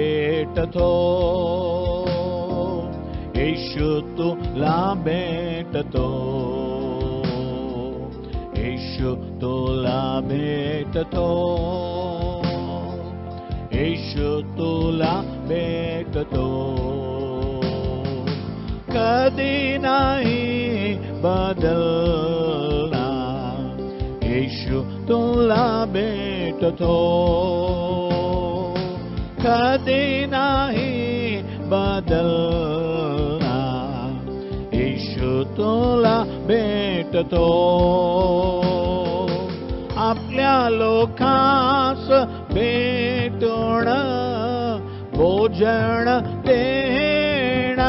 भेटतो, येशू तुला भेटतो, येशू तुला भेटतो, येशू तुला भेटतो. कधी नाही बदलणार, येशू तुला भेटतो, कधी नाही बदलणार, येशू तुला भेटतो. आपल्या लोकांस भेटून भोजन देणार,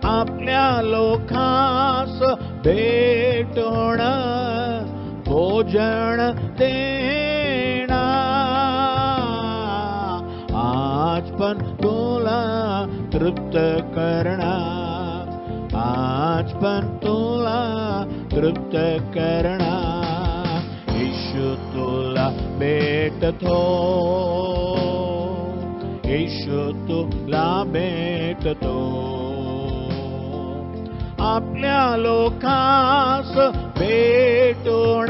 आपल्या लोकांस भेटून भोजन देणार. आज पण तुला तृप्त करणार, आज पण तुला तृप्त करणार, येशू तुला भेटतो, येशू तुला भेटतो. आपल्या लोकांस भेटून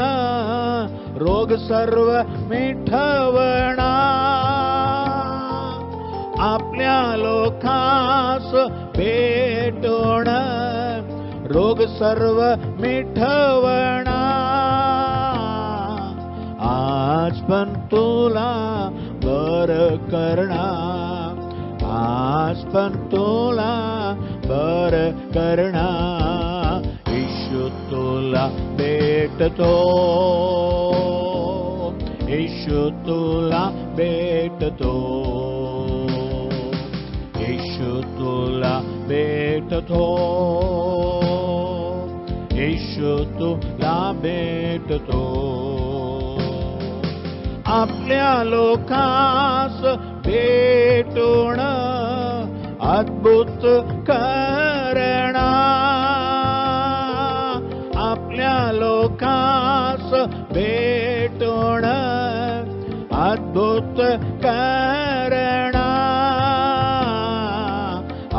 रोग सर्व मिटवणार, आपल्या लोकांस भेटून रोग सर्व मिटवणार. आज पण तुला बरं करणार, आज पण तुला बरं करणार, येशू तुला भेटतो, येशू तुला भेटतो, येशू तुला भेटतो, येशू तुला भेटतो. आपल्या लोकांस भेटून अद्भुत करणार, आपल्या लोकांस भेटून अद्भुत करणार.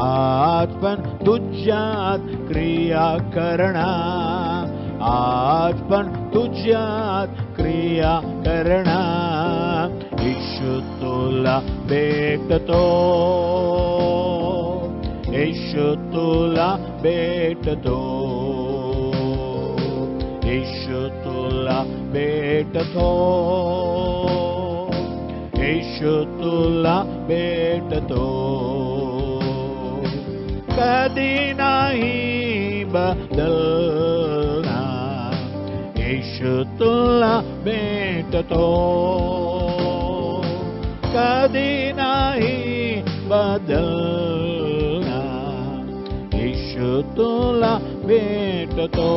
आज पण तुझ्यात क्रिया करणार, आज पण तुझ्यात क्रिया करणार, येशू तुला भेटतो, येशू तुला भेटतो, येशू तुला भेटतो, येशू तुला भेटतो. कधी नाही बदलणार, येशू तुला भेटतो, कधी नाही बदलणार, येशू तुला भेटतो.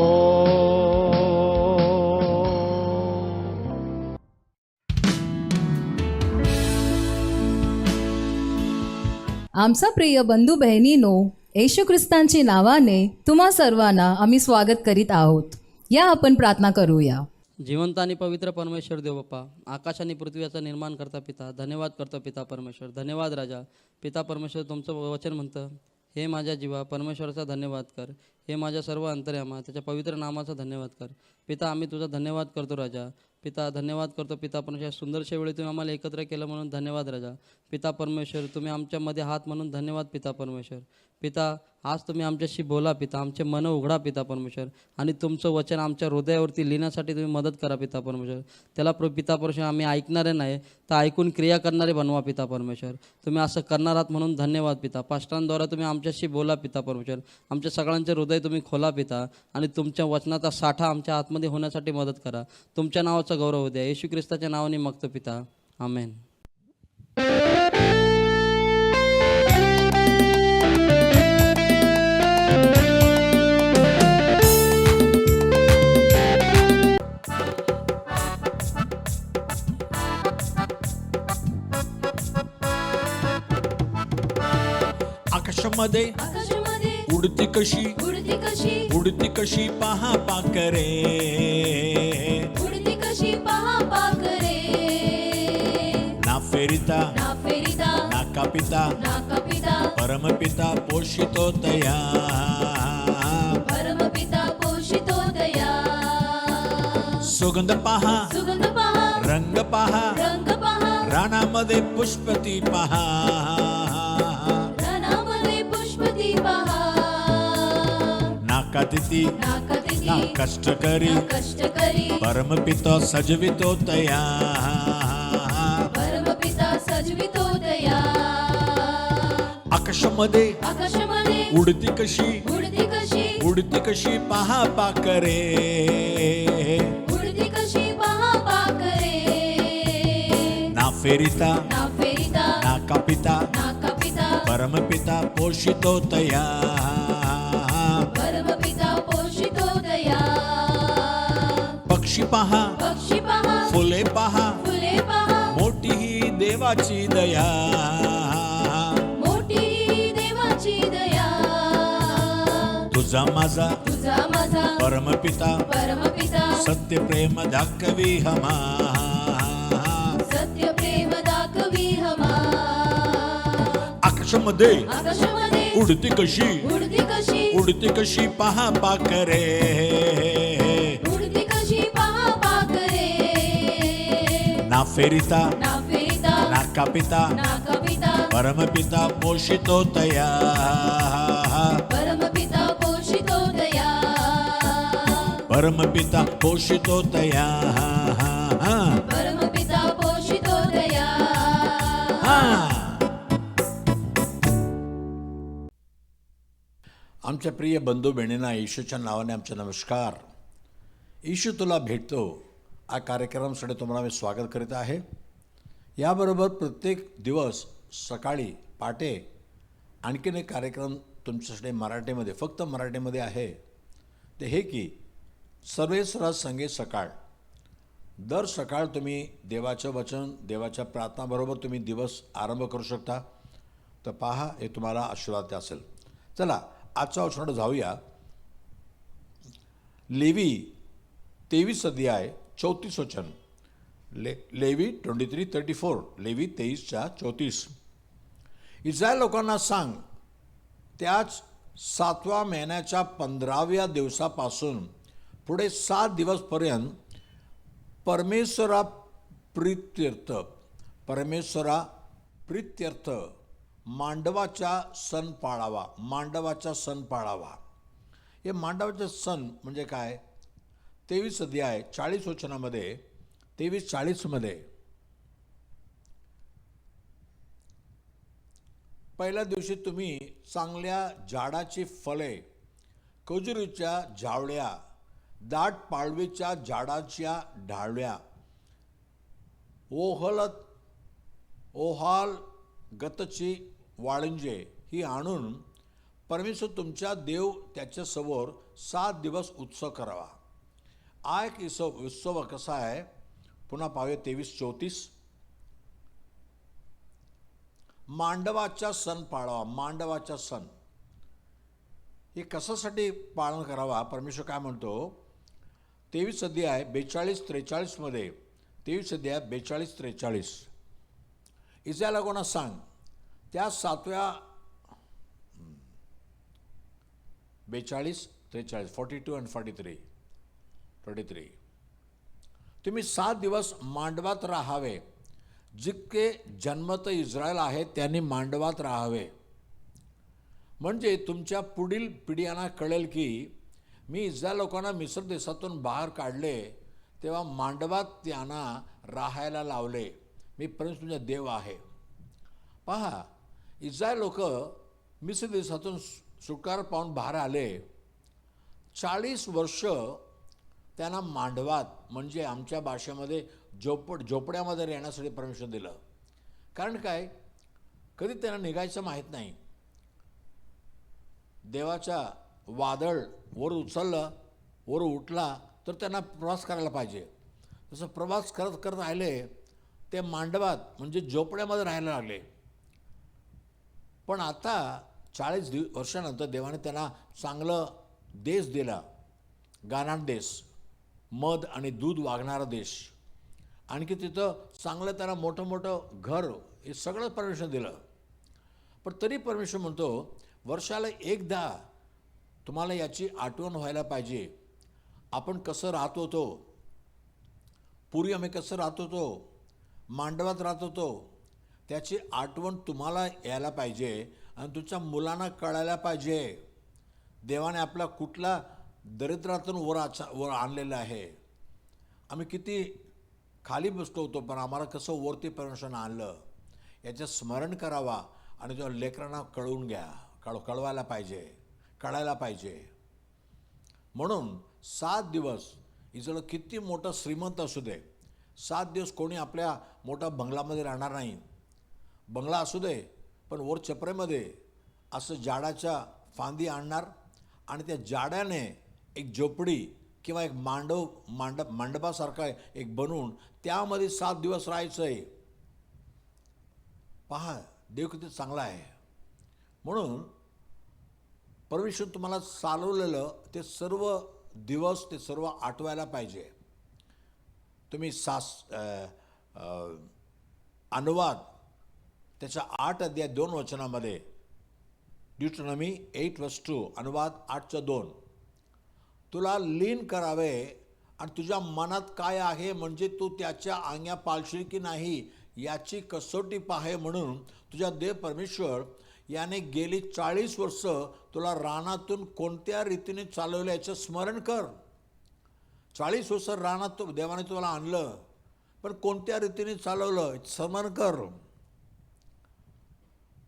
आमचा प्रिय बंधू बहिणीनो, येशू ख्रिस्तांच्या नावाने तुम्हा सर्वांना आम्ही स्वागत करीत आहोत. या आपण प्रार्थना करूया. जिवंत आणि पवित्र परमेश्वर देव बाप्पा, आकाश आणि पृथ्वीचा निर्माण करता पिता, धन्यवाद करतो पिता परमेश्वर. धन्यवाद राजा. पिता परमेश्वर, तुमचं वचन म्हणतं, हे माझ्या जीवा परमेश्वराचा धन्यवाद कर, हे माझ्या सर्व अंतर्यामा त्याच्या पवित्र नामाचा धन्यवाद कर. पिता, आम्ही तुझा धन्यवाद करतो राजा. पिता, धन्यवाद करतो पिता परमेश्वर, सुंदरशा वेळी तुम्ही आम्हाला एकत्र केलं म्हणून धन्यवाद राजा. पिता परमेश्वर, तुम्ही आमच्यामध्ये आहात म्हणून धन्यवाद पिता परमेश्वर. पिता, आज तुम्ही आमच्याशी बोला पिता, आमचे मन उघडा पिता परमेश्वर, आणि तुमचं वचन आमच्या हृदयावरती लिहिण्यासाठी तुम्ही मदत करा पिता परमेश्वर. त्याला पिता परमेश्वर, आम्ही ऐकणारे नाही तर ऐकून क्रिया करणारे बनवा पिता परमेश्वर. तुम्ही असं करणार आहात म्हणून धन्यवाद पिता. पास्टरांद्वारा तुम्ही आमच्याशी बोला पिता परमेश्वर, आमच्या सगळ्यांचे हृदय तुम्ही खोला पिता, आणि तुमच्या वचनाचा साठा आमच्या आतमध्ये होण्यासाठी मदत करा. तुमच्या नावाचा गौरव होऊ द्या. येशू ख्रिस्ताच्या नावाने मागतो पिता, आमेन. आकाशामध्ये उडती कशी उडती कशी पहा पाखरे, उडती कशी पहा पाखरे. ना फेरिता ना फेरिता नाका पिता नाका पिता परमपिता पोषितो तया परमपिता पोषितो दया सुगंध पहा सुगंध पहा रंग पहा रंग पहा रानामध्ये पुष्पती पहा धनामध्ये पुष्पती पहा नाकातिथी नाका तिथी ना कष्टकरी ना कष्टकरी परमपिता सजवितो तया परमपिता सजवितो दया आकाशामध्ये आकाशामध्ये उडती कशी उडती कशी उडती कशी पहा पाकरे उडती कशी पहा पाकरे ना फेरिता ना फेरिता ना कापिता नाका पिता परमपिता पोषितो तया परमपिता पोषितो दया पक्षी पहा पक्षी पहा फुले पहा फुले पहा मोठी ही देवाची दया मोठी देवाची दया तुझा माझा तुझा माझा परमपिता परमपिता सत्य प्रेम दाखवी हमा सत्य प्रेम दाखवी हमा आकाशामध्ये आकाशामध्ये उडती उडती कशी पहा पाकरे उडती कशी पहा पाकरे ना फेरिता ना फेरिता ना कापिता नाका पिता परमपिता पोषितो तया परमपिता पोषितो दया परमपिता पोषितो तया परमपिता पोषितो दया आमच्या प्रिय बंधू बहिणींना येशूच्या नावाने आमचे नमस्कार. येशू तुला भेटतो हा कार्यक्रमासाठी तुम्हाला मी स्वागत करीत आहे. याबरोबर प्रत्येक दिवस सकाळी पहाटे आणखीन एक कार्यक्रम तुमच्यासाठी मराठीमध्ये, फक्त मराठीमध्ये आहे. ते हे की सर्वेसरा संगे सकाळ. दर सकाळ तुम्ही देवाचं वचन, देवाच्या प्रार्थनाबरोबर तुम्ही दिवस आरंभ करू शकता. तर पहा, हे तुम्हाला आशीर्वाद असेल. चला आजचा वचनाकडे जाऊया. लेवी 23 अध्याय 34 वचन. लेवी 23:34. लेवी 23:34. इस्रायल लोकांना सांग, त्याच 7व्या महिन्याच्या 15व्या दिवसापासून पुढे 7 दिवसपर्यंत परमेश्वरा प्रीत्यर्थ मांडवाचा सण पाळावा. मांडवाचा सण पाळावा. हे मांडवाचा सण म्हणजे काय? 23 अध्याय 40 वचनामध्ये 23:40 मध्ये पहिल्या दिवशी तुम्ही चांगल्या झाडाची फळे, खजुरीच्या झावळ्या, दाट पाळवीच्या झाडाच्या ढाळव्या, ओहाल गतची वाळंजे ही आणून परमेश्वर तुमच्या देव त्याच्यासमोर 7 दिवस उत्सव करावा. हा एक उत्सव कसा आहे? पुन्हा पाहूया 23:34. मांडवाचा सण पाळावा. मांडवाचा सण हे कशासाठी पालन करावा? परमेश्वर काय म्हणतो? 23 अध्याय 42-43 मध्ये. 23 अध्याय 42-43. इस्रायल लोकांना सांग, त्या 7व्या 42-43 42 and 43 तुम्ही 7 दिवस मांडवात राहावे. जितके जन्मत इस्रायल आहेत त्यांनी मांडवात राहावे. म्हणजे तुमच्या पुढील पिढ्यांना कळेल की मी इस्रायल लोकांना मिस्र देशातून बाहेर काढले तेव्हा मांडवात त्यांना राहायला लावले. मी परमेश्वर तुमचा देव आहे. पहा, इस्रायल लोक मिस्र देशातून सुटका पाहून बाहेर आले. 40 वर्ष त्यांना मांडवात म्हणजे आमच्या भाषेमध्ये झोपड्यामध्ये राहण्यासाठी परमेश्वर दिलं. कारण काय? कधी त्यांना निघायचं माहीत नाही. देवाचा वादळ वर उचललं, वर उठला तर त्यांना प्रवास करायला पाहिजे. तसं प्रवास करत करत राहिले ते मांडवात म्हणजे झोपड्यामध्ये राहायला लागले. पण आता 40 वर्षानंतर देवाने त्यांना चांगलं देश दिला. गानान देश, मध आणि दूध वागणारा देश. आणखी तिथं चांगलं त्यांना मोठं मोठं घर, हे सगळं परमेश्वर दिलं. पण तरी परमेश्वर म्हणतो वर्षाला एकदा तुम्हाला याची आठवण व्हायला पाहिजे. आपण कसं राहत होतो, पूर्वी आम्ही कसं राहत होतो, मांडवात राहत होतो, त्याची आठवण तुम्हाला यायला पाहिजे आणि तुमच्या मुलांना कळायला पाहिजे. देवाने आपला कुठला दरिद्रातून वर आणलेलं आहे. आम्ही किती खाली बसलो होतो, पण आम्हाला कसं वरती परमेश्वरानं आणलं याचं स्मरण करावा आणि जो लेकरांना कळवून घ्या, कळवायला पाहिजे, कळायला पाहिजे. म्हणून 7 दिवस इजरायल किती मोठं श्रीमंत असू दे, 7 दिवस कोणी आपल्या मोठा बंगलामध्ये राहणार नाही. बंगला असू दे, पण वर चपरेमध्ये असं जाडाच्या फांदी आणणार आणि त्या जाड्याने एक झोपडी किंवा एक मंडपासारखा एक बनवून त्यामध्ये 7 दिवस राहायचं आहे. पहा देव किती चांगला आहे. म्हणून परमेश्वर तुम्हाला चालवलेलं ते सर्व दिवस, ते सर्व आठवायला पाहिजे. तुम्ही अनुवाद त्याच्या 8 अध्याय 2 वचनामध्ये, ड्यूटोनॉमी 8:2, अनुवाद 8:2, तुला लीन करावे आणि तुझ्या मनात काय आहे म्हणजे तू त्याच्या आज्ञा पाळशील की नाही याची कसोटी पाहे. म्हणून तुझा देव परमेश्वर याने गेली 40 वर्ष तुला रानातून कोणत्या रीतीने चालवलं याचं स्मरण कर. 40 वर्ष रानात देवाने तुला आणलं, पण कोणत्या रीतीने चालवलं स्मरण कर.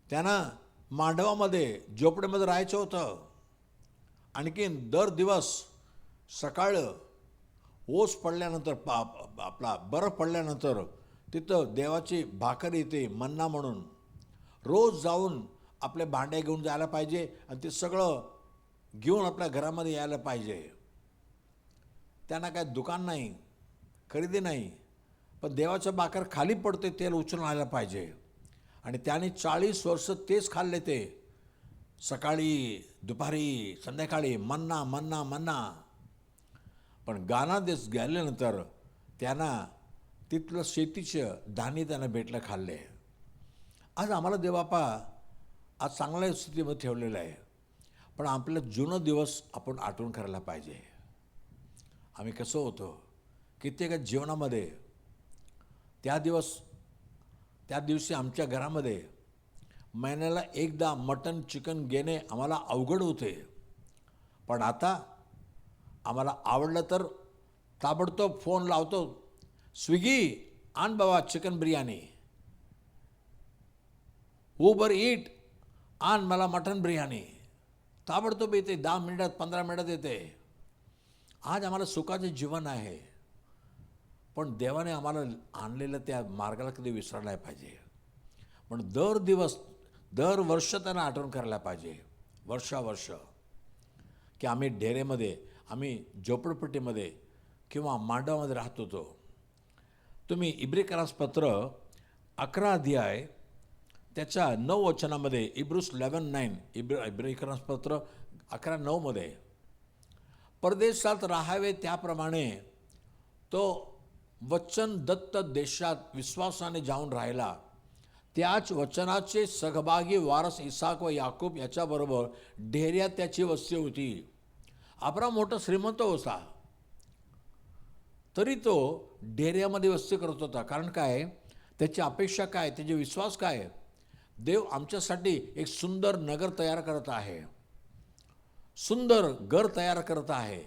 त्यांना मांडवामध्ये झोपडीमध्ये राहायचं होतं. आणखीन दर दिवस सकाळ ओस पडल्यानंतर आपला बर्फ पडल्यानंतर तिथं देवाची भाकर येते मन्ना म्हणून. रोज जाऊन आपले भांडे घेऊन जायला पाहिजे आणि ते सगळं घेऊन आपल्या घरामध्ये यायला पाहिजे. त्यांना काय दुकान नाही, खरेदी नाही, पण देवाचं भाकर खाली पडते, तेल उचलून आलं पाहिजे. आणि त्याने 40 वर्ष तेच खाल्ले, ते सकाळी दुपारी संध्याकाळी मन्ना मन्ना मन्ना. पण गाना देश गेल्यानंतर त्यांना तिथलं शेतीचं धान्य त्यांना भेटलं, खाल्ले. आज आम्हाला देवबापा आज चांगल्या स्थितीमध्ये ठेवलेलं आहे, पण आपलं जुनं दिवस आपण आठवण करायला पाहिजे. आम्ही कसं होतो कित्येक जीवनामध्ये त्या दिवशी आमच्या घरामध्ये महिन्याला एकदा मटण चिकन घेणे आम्हाला अवघड होते. पण आता आम्हाला आवडलं तर ताबडतोब फोन लावतो, स्विगी आण बाबा चिकन बिर्याणी, उबर ईट आण मला मटण बिर्याणी. ताबडतोब येते, 10 मिनिटात 15 मिनिटात येते. आज आम्हाला सुखाचे जीवन आहे, पण देवाने आम्हाला आणलेलं त्या मार्गाला कधी विसरला नाही पाहिजे. म्हणून दर वर्ष त्यांना आठवण करायला पाहिजे, वर्षावर्ष, की आम्ही डेरेमध्ये, आम्ही झोपडपट्टीमध्ये किंवा मांडवामध्ये राहत होतो. तुम्ही इब्रिकरास पत्र 11 अध्याय त्याच्या 9 वचनामध्ये, इब्रूस 11:9, इब्रिकरास पत्र 11:9 परदेशात राहावे त्याप्रमाणे तो वचन दत्त देशात विश्वासाने जाऊन राहिला. त्याच वचनाचे सहभागी वारस इसाक व याकूब याच्याबरोबर ढेऱ्यात त्याची वस्ती होती. अब्राम मोठा श्रीमंत होता, तरी तो ढेऱ्यामध्ये वस्ती करत होता. कारण काय, त्याची अपेक्षा काय, त्याचे विश्वास काय, देव आमच्यासाठी एक सुंदर नगर तयार करत आहे, सुंदर घर तयार करत आहे.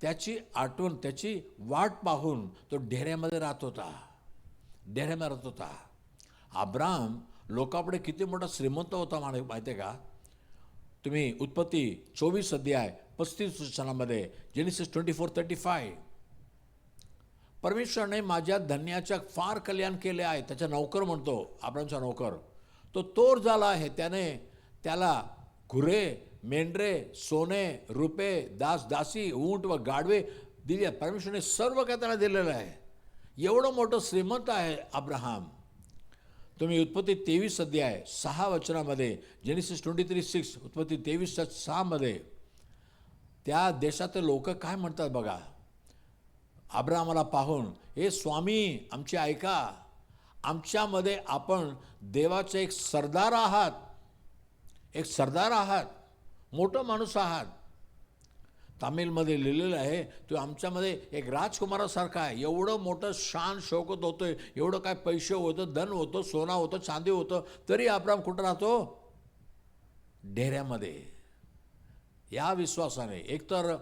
त्याची आठवण, त्याची वाट पाहून तो ढेऱ्यामध्ये राहत होता. अब्राम लोकांपुढे किती मोठा श्रीमंत होता माहिती आहे का? तुम्ही उत्पत्ती 24 अध्याय 35 वचनामध्ये, जेनेसिस 24:35, परमेश्वराने माझ्या धन्याच्या फार कल्याण केले आहे. त्याचा नौकर म्हणतो, अब्रामचा नौकर, तो तोर झाला आहे. त्याला गुरे, मेंढरे, सोने, रुपे, दासी, ऊंट व गाढवे दिले. परमेश्वराने सर्व काही त्याला दिलेलं आहे. एवढं मोठं श्रीमंत आहे अब्राहम. तुम्ही उत्पत्ती 23 अध्याय 6 वचनामध्ये, जेनेसिस 23:6, उत्पत्ती 23:6 मध्ये त्या देशातील लोक काय म्हणतात बघा. अब्राहमाला पाहून, हे स्वामी आमची ऐका, आमच्यामध्ये आपण देवाचे एक सरदार आहात, एक सरदार आहात, मोठं माणूस आहात. तामिळमध्ये लिहिलेलं आहे, तो आमच्यामध्ये एक राजकुमारासारखा आहे. एवढं मोठं शान शौकत होतं, एवढं काय पैसे होतं, धन होतं, सोना होतं, चांदी होतं, तरी अब्राहम कुठं राहतो? डेऱ्यामध्ये. या विश्वासाने एकतर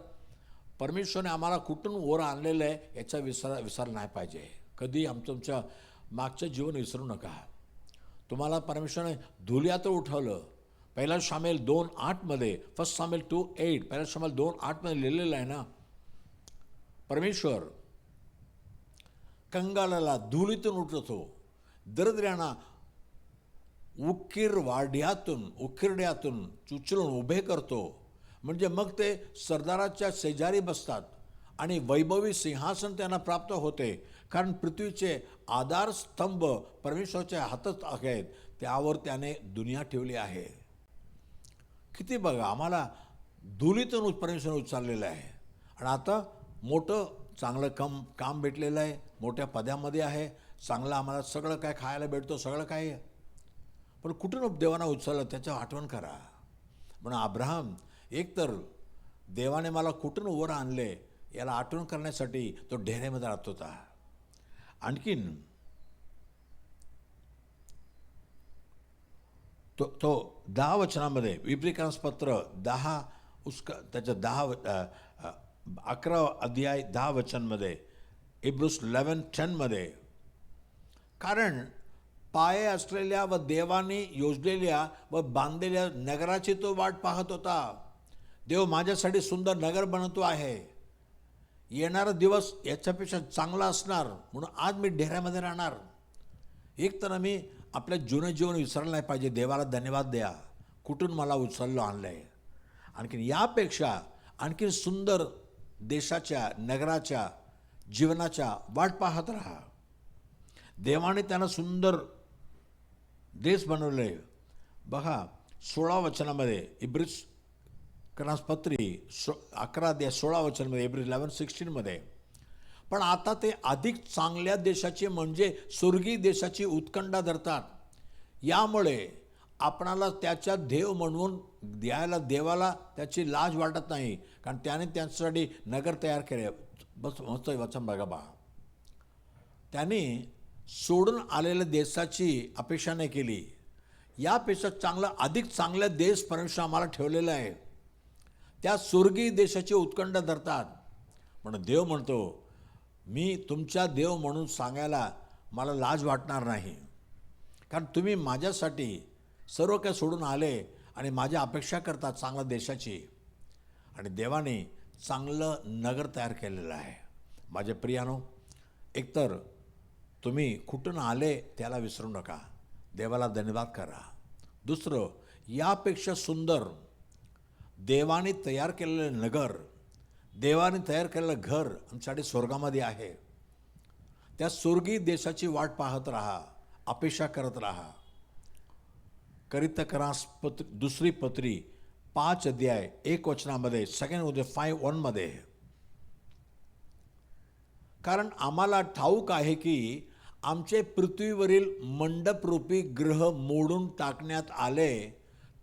परमेश्वरने आम्हाला कुठून वर आणलेलं आहे याचा विसर नाही पाहिजे. कधी तुमच्या मागचं जीवन विसरू नका. तुम्हाला परमेश्वराने धुळ्यातून उठवलं. पहिला शामेल 2:8 फर्स्ट शामेल 2:8 पहिला शामेल 2:8 लिहिलेलं आहे ना, परमेश्वर कंगालाला धुळीतून उठवतो, दरिद्र्यांना उकिरड्यातून उचलून उभे करतो. म्हणजे मग ते सरदाराच्या शेजारी बसतात आणि वैभवी सिंहासन त्यांना प्राप्त होते. कारण पृथ्वीचे आधारस्तंभ परमेश्वराच्या हातात आहेत, त्यावर त्याने दुनिया ठेवली आहे. किती बघा, आम्हाला धुळीतून परमेश्वराने उचललेलं आहे आणि आता मोठं चांगलं काम भेटलेलं आहे, मोठ्या पदामध्ये आहे, चांगलं आम्हाला सगळं काय खायला भेटतं, सगळं काय आहे. पण कुठून देवानं उचललं त्याचं आठवण करा. म्हणून अब्राहम एकतर देवाने मला कुठून वर आणले याला आठवण करण्यासाठी तो डेऱ्यामध्ये राहत होता. आणखीन तो 10 वचनामध्ये इब्रिकांसपत्र 10 त्याच्या 11 अध्याय 10 वचनमध्ये, इब्रूस 11:10 कारण पाये असलेल्या व देवाने योजलेल्या व बांधलेल्या नगराची तो वाट पाहत होता. देव माझ्यासाठी सुंदर नगर बनवतो आहे, येणारा दिवस याच्यापेक्षा चांगला असणार, म्हणून आज मी डेऱ्यामध्ये राहणार. एक तर मी आपल्या जुनं जीवन विसरलं नाही पाहिजे. देवाला धन्यवाद द्या, कुठून मला उचललं आणलं आहे. आणखीन यापेक्षा आणखीन सुंदर देशाच्या नगराच्या जीवनाच्या वाट पाहत राहा. देवाने त्यांना सुंदर देश बनवले. बघा 16 वचनामध्ये इब्रिस क्रनासपत्री 11:16 इब्रिस 11:16 पण आता ते अधिक चांगल्या देशाची म्हणजे स्वर्गीय देशाची उत्कंठा धरतात. यामुळे आपणाला त्याच्या देव म्हणून द्यायला देवाला त्याची लाज वाटत नाही, कारण त्याने त्यांच्यासाठी नगर तयार केले. बस मस्त वचन बघा बा, त्यांनी सोडून आलेल्या देशाची अपेक्षा नाही केली. यापेक्षा अधिक चांगला देश परमेश्वर आम्हाला ठेवलेला आहे. त्या स्वर्गीय देशाची उत्कंठा धरतात. म्हणून देव म्हणतो, मी तुमच्या देव म्हणून सांगायला मला लाज वाटणार नाही, कारण तुम्ही माझ्यासाठी सर्व काही सोडून आले आणि माझी अपेक्षा करतात चांगल्या देशाची. आणि देवाने चांगलं नगर तयार केलेलं आहे. माझे प्रियानो, एकतर तुम्ही कुठून आले त्याला विसरू नका, देवाला धन्यवाद करा. दुसरं, यापेक्षा सुंदर देवाने तयार केलेलं नगर, देवाने तयार केलेलं घर आमच्यासाठी स्वर्गामध्ये आहे. त्या स्वर्गीय देशाची वाट पाहत राहा, अपेक्षा करत राहा. करितकरासपत्री 2 पत्री 5 अध्याय 1 वचनामध्ये 5:1 कारण आम्हाला ठाऊक आहे की आमचे पृथ्वीवरील मंडपरूपी ग्रह मोडून टाकण्यात आले,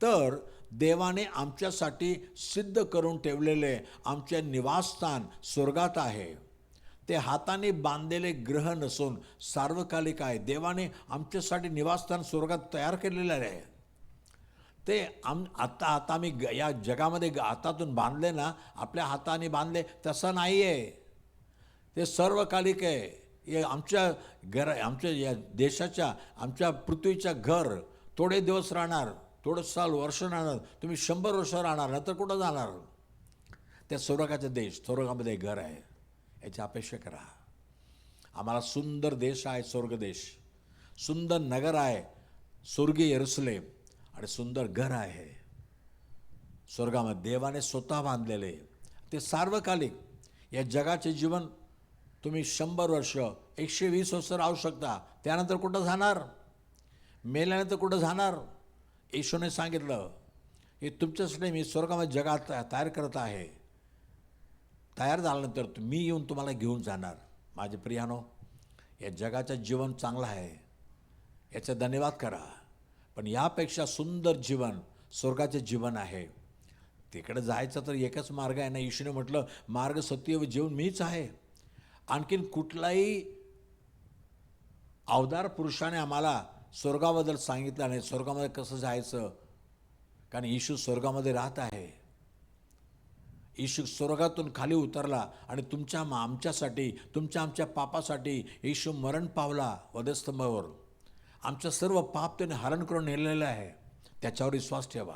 तर देवाने आमच्यासाठी सिद्ध करून ठेवलेले आमचे निवासस्थान स्वर्गात आहे. ते हाताने बांधलेले ग्रह नसून सार्वकालिक आहे. देवाने आमच्यासाठी निवासस्थान स्वर्गात तयार केलेले आहे. ते आता आम्ही या जगामध्ये हातातून बांधले ना, आपल्या हाताने बांधले तसं नाही आहे. ते सर्वकालिक आहे. हे आमच्या या देशाच्या, आमच्या पृथ्वीच्या घर थोडे दिवस राहणार, थोडं साल वर्ष राहणार, तुम्ही 100 वर्ष राहणार, नंतर कुठं जाणार? त्या स्वर्गाचा देश, स्वर्गामध्ये घर आहे, याची अपेक्षा करा. आम्हाला सुंदर देश आहे स्वर्ग देश, सुंदर नगर आहे स्वर्गीय यरूशलेम, आणि सुंदर घर आहे स्वर्गामध्ये देवाने स्वतः बांधलेले. ते सार्वकालिक. या जगाचे जीवन तुम्ही 100 वर्ष 120 वर्ष राहू शकता, त्यानंतर कुठं जाणार? मेल्यानंतर कुठं जाणार? येशूने सांगितलं की तुमच्यासाठी मी स्वर्गामध्ये जगात तयार करत आहे. तयार झाल्यानंतर मी येऊन तुम्हाला घेऊन जाणार. माझे प्रियानो, या जगाचं जीवन चांगलं आहे, याचा धन्यवाद करा. पण यापेक्षा सुंदर जीवन स्वर्गाचे जीवन आहे. तिकडे जायचं तर एकच मार्ग आहे ना. येशूने म्हटलं, मार्ग, सत्य व जीवन मीच आहे. आणखीन कुठलाही अवतार पुरुषाने आम्हाला स्वर्गाबद्दल सांगितलं नाही, स्वर्गामध्ये कसं जायचं. कारण येशू स्वर्गामध्ये राहत आहे. येशू स्वर्गातून खाली उतरला आणि आमच्यासाठी, आमच्या पापासाठी येशू मरण पावला वधस्तंभावर. आमचं सर्व पाप त्याने हरण करून नेलेलं आहे. त्याच्यावर विश्वास ठेवा.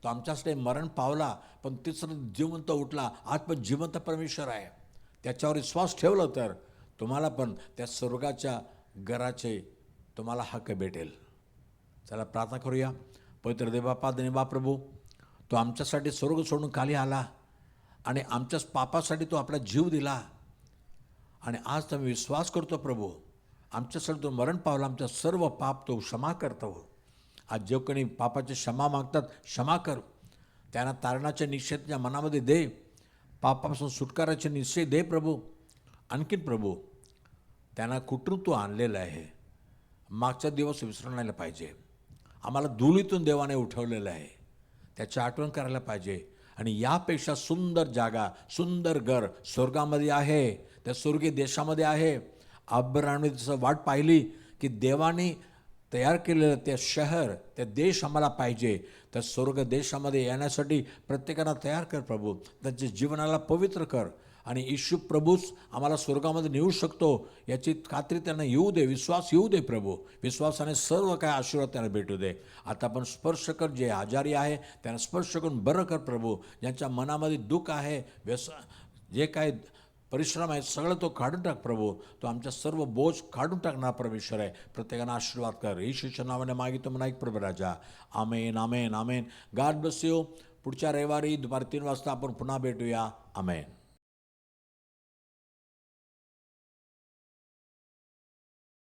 तो आमच्यासाठी मरण पावला, पण तिसरं जिवंत उठला. आज पण जिवंत परमेश्वर आहे. त्याच्यावर विश्वास ठेवलं तर तुम्हाला पण त्या स्वर्गाच्या घराचे तुम्हाला हक्क भेटेल. चला प्रार्थना करूया. पवित्र देवबापा, धन्यवाद प्रभू, तो आमच्यासाठी स्वर्ग सोडून खाली आला आणि आमच्याच पापासाठी तो आपला जीव दिला. आणि आज तुम्ही विश्वास करतो प्रभू, आमच्यासाठी तो मरण पावला, आमच्या सर्व पाप तो क्षमा करतो. आज जे कोणी पापाची क्षमा मागतात, क्षमा कर. त्यांना तारणाचे निश्चय त्या मनामध्ये दे. पापापासून सुटकाराचे निश्चय दे प्रभू. आणखीन प्रभू, त्यांना कुठून तू आणलेलं आहे, मागचा दिवस विसरून नाही पाहिजे. आम्हाला धुळीतून देवाने उठवलेलं आहे, त्याची आठवण करायला पाहिजे. आणि यापेक्षा सुंदर जागा, सुंदर घर स्वर्गामध्ये आहे, त्या स्वर्गीय देशामध्ये आहे. अब्राहमने जसं वाट पाहिली की देवाने तयार केलेलं ते शहर, ते देश आम्हाला पाहिजे. त्या स्वर्ग देशामध्ये येण्यासाठी प्रत्येकाला तयार कर प्रभू. त्यांच्या जीवनाला पवित्र कर. आणि येशू प्रभूच आम्हाला स्वर्गामध्ये नेऊ शकतो याची खात्री त्यांना येऊ दे, विश्वास येऊ दे प्रभू. विश्वासाने सर्व काय आशीर्वाद त्यांना भेटू दे. आता पण स्पर्श कर. जे आजारी आहे त्यांना स्पर्श करून बरं कर प्रभू. ज्यांच्या मनामध्ये दुःख आहे, जे काय परिश्रम आहे, सगळं तो काढून टाक प्रभू. तो आमच्या सर्व बोज काढून टाकणार परमेश्वर आहे. प्रत्येकानं आशीर्वाद कर. येशूच्या नावाने मागितो म्हणा एक प्रभू राजा. आमेन, आमेन, आमेन. God bless you. पुढच्या रविवारी दुपारी 3 वाजता आपण पुन्हा भेटूया. आमेन.